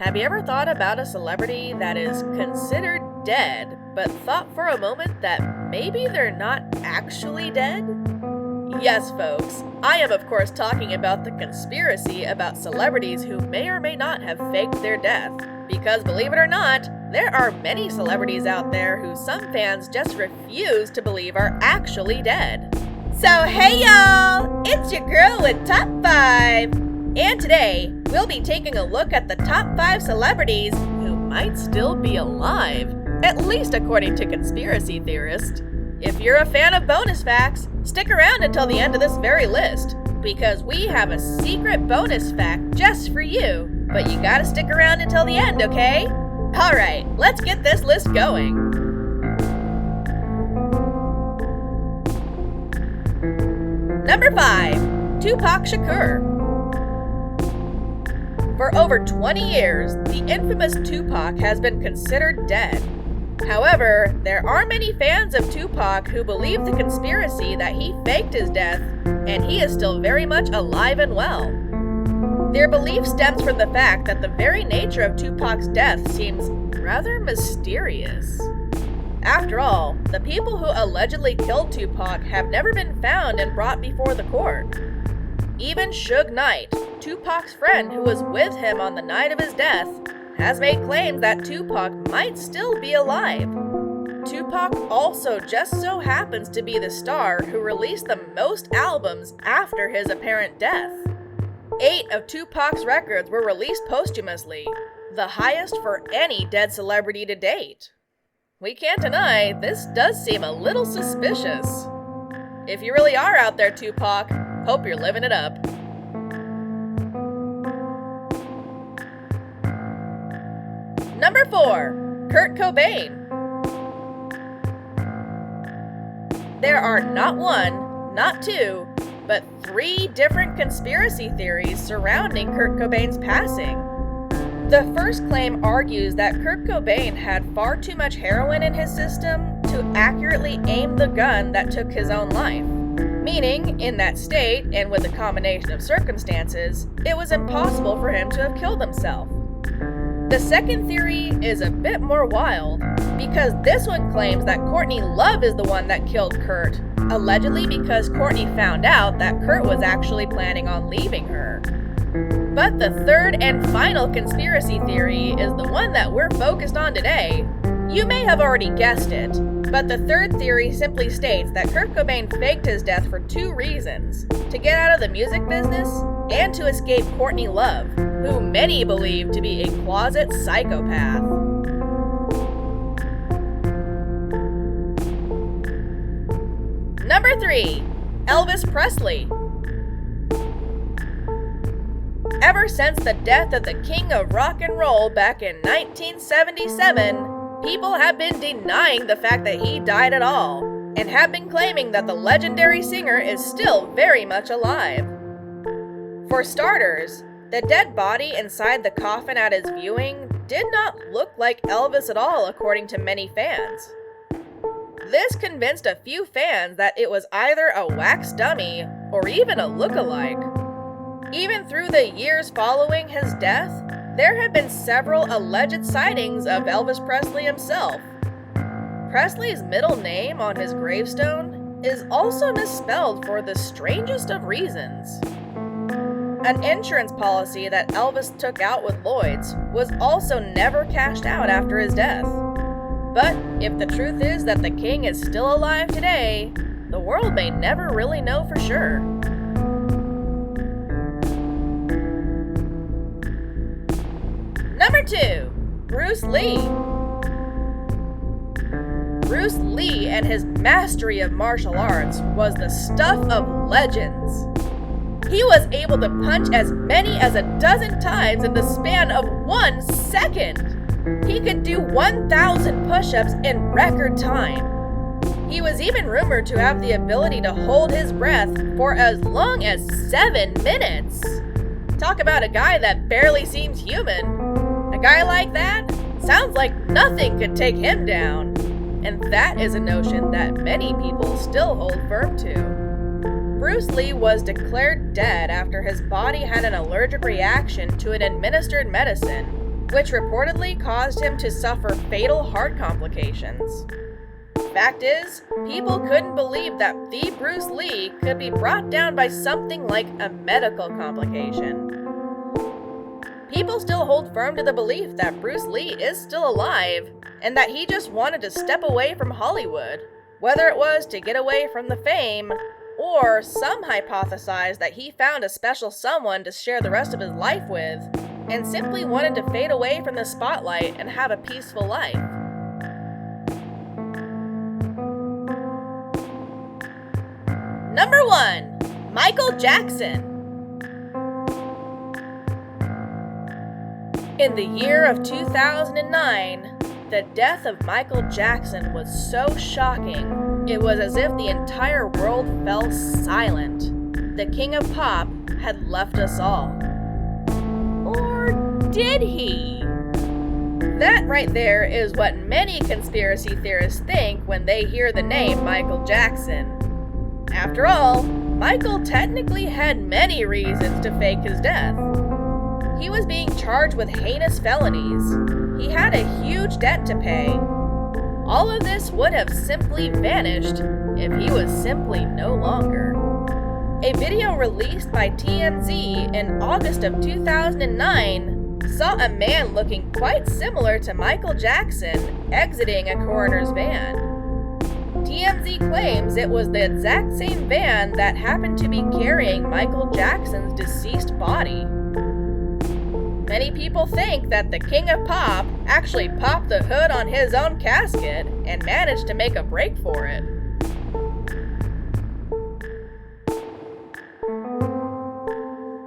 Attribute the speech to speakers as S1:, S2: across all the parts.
S1: Have you ever thought about a celebrity that is considered dead, but thought for a moment that maybe they're not actually dead? Yes, folks, I am of course talking about the conspiracy about celebrities who may or may not have faked their death. Because believe it or not, there are many celebrities out there who some fans just refuse to believe are actually dead. So hey y'all, it's your girl with Top 5! And today, we'll be taking a look at the top 5 celebrities who might still be alive, at least according to conspiracy theorists. If you're a fan of bonus facts, stick around until the end of this very list, because we have a secret bonus fact just for you, but you gotta stick around until the end, okay? Alright, let's get this list going. Number 5. Tupac Shakur. For over 20 years, the infamous Tupac has been considered dead. However, there are many fans of Tupac who believe the conspiracy that he faked his death, and he is still very much alive and well. Their belief stems from the fact that the very nature of Tupac's death seems rather mysterious. After all, the people who allegedly killed Tupac have never been found and brought before the court. Even Suge Knight, Tupac's friend who was with him on the night of his death, has made claims that Tupac might still be alive. Tupac also just so happens to be the star who released the most albums after his apparent death. 8 of Tupac's records were released posthumously, the highest for any dead celebrity to date. We can't deny this does seem a little suspicious. If you really are out there, Tupac, hope you're living it up. Number 4. Kurt Cobain. There are not one, not two, but 3 different conspiracy theories surrounding Kurt Cobain's passing. The first claim argues that Kurt Cobain had far too much heroin in his system to accurately aim the gun that took his own life. Meaning, in that state, and with a combination of circumstances, it was impossible for him to have killed himself. The second theory is a bit more wild, because this one claims that Courtney Love is the one that killed Kurt, allegedly because Courtney found out that Kurt was actually planning on leaving her. But the third and final conspiracy theory is the one that we're focused on today. You may have already guessed it, but the third theory simply states that Kurt Cobain faked his death for 2 reasons: to get out of the music business and to escape Courtney Love, who many believe to be a closet psychopath. Number 3. Elvis Presley. Ever since the death of the king of rock and roll back in 1977, people have been denying the fact that he died at all, and have been claiming that the legendary singer is still very much alive. For starters, the dead body inside the coffin at his viewing did not look like Elvis at all, according to many fans. This convinced a few fans that it was either a wax dummy or even a look-alike. Even through the years following his death, there have been several alleged sightings of Elvis Presley himself. Presley's middle name on his gravestone is also misspelled for the strangest of reasons. An insurance policy that Elvis took out with Lloyd's was also never cashed out after his death. But if the truth is that the king is still alive today, the world may never really know for sure. Number 2. Bruce Lee. Bruce Lee and his mastery of martial arts was the stuff of legends. He was able to punch as many as a dozen times in the span of 1 second. He could do 1,000 push-ups in record time. He was even rumored to have the ability to hold his breath for as long as 7 minutes. Talk about a guy that barely seems human. A guy like that sounds like nothing could take him down. And that is a notion that many people still hold firm to. Bruce Lee was declared dead after his body had an allergic reaction to an administered medicine. which reportedly caused him to suffer fatal heart complications. Fact is, people couldn't believe that the Bruce Lee could be brought down by something like a medical complication. People still hold firm to the belief that Bruce Lee is still alive, and that he just wanted to step away from Hollywood, whether it was to get away from the fame, or some hypothesize that he found a special someone to share the rest of his life with, and simply wanted to fade away from the spotlight and have a peaceful life. Number 1. Michael Jackson. In the year of 2009, the death of Michael Jackson was so shocking, it was as if the entire world fell silent. The king of pop had left us all. Or did he? That right there is what many conspiracy theorists think when they hear the name Michael Jackson. After all, Michael technically had many reasons to fake his death. He was being charged with heinous felonies. He had a huge debt to pay. All of this would have simply vanished if he was simply no longer. A video released by TMZ in August of 2009 saw a man looking quite similar to Michael Jackson exiting a coroner's van. TMZ claims it was the exact same van that happened to be carrying Michael Jackson's deceased body. Many people think that the king of pop actually popped the hood on his own casket and managed to make a break for it.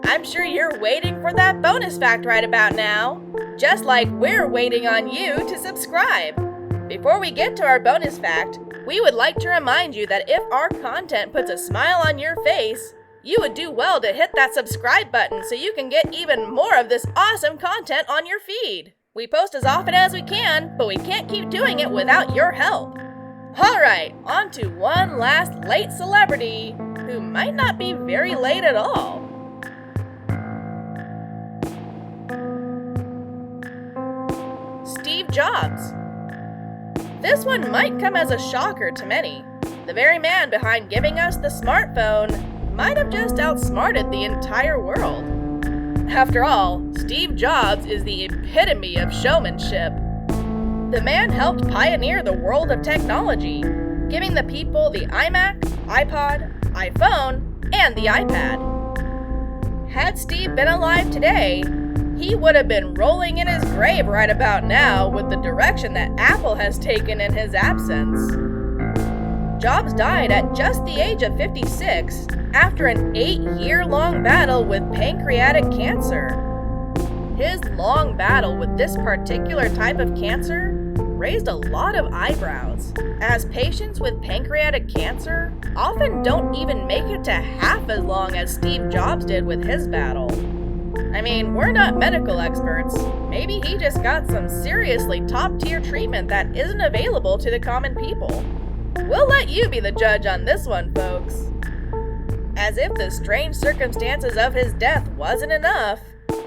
S1: I'm sure you're waiting for that bonus fact right about now, just like we're waiting on you to subscribe. Before we get to our bonus fact, we would like to remind you that if our content puts a smile on your face, you would do well to hit that subscribe button so you can get even more of this awesome content on your feed. We post as often as we can, but we can't keep doing it without your help. Alright, on to one last late celebrity who might not be very late at all. Steve Jobs. This one might come as a shocker to many. The very man behind giving us the smartphone might have just outsmarted the entire world. After all, Steve Jobs is the epitome of showmanship. The man helped pioneer the world of technology, giving the people the iMac, iPod, iPhone, and the iPad. Had Steve been alive today, he would have been rolling in his grave right about now with the direction that Apple has taken in his absence. Jobs died at just the age of 56 after an 8-year-long battle with pancreatic cancer. His long battle with this particular type of cancer raised a lot of eyebrows, as patients with pancreatic cancer often don't even make it to half as long as Steve Jobs did with his battle. I mean, we're not medical experts. Maybe he just got some seriously top-tier treatment that isn't available to the common people. We'll let you be the judge on this one, folks. As if the strange circumstances of his death wasn't enough,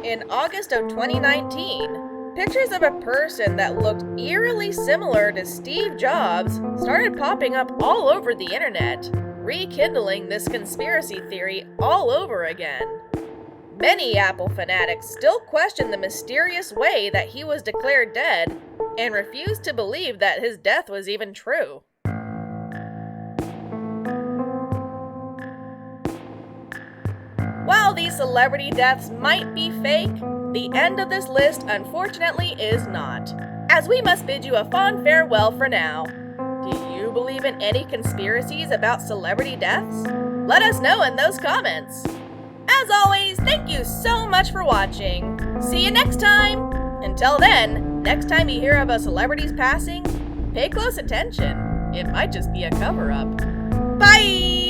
S1: in August of 2019, pictures of a person that looked eerily similar to Steve Jobs started popping up all over the internet, rekindling this conspiracy theory all over again. Many Apple fanatics still question the mysterious way that he was declared dead and refuse to believe that his death was even true. While these celebrity deaths might be fake, the end of this list unfortunately is not, as we must bid you a fond farewell for now. Do you believe in any conspiracies about celebrity deaths? Let us know in those comments. As always, thank you so much for watching. See you next time! Until then, next time you hear of a celebrity's passing, pay close attention. It might just be a cover-up. Bye!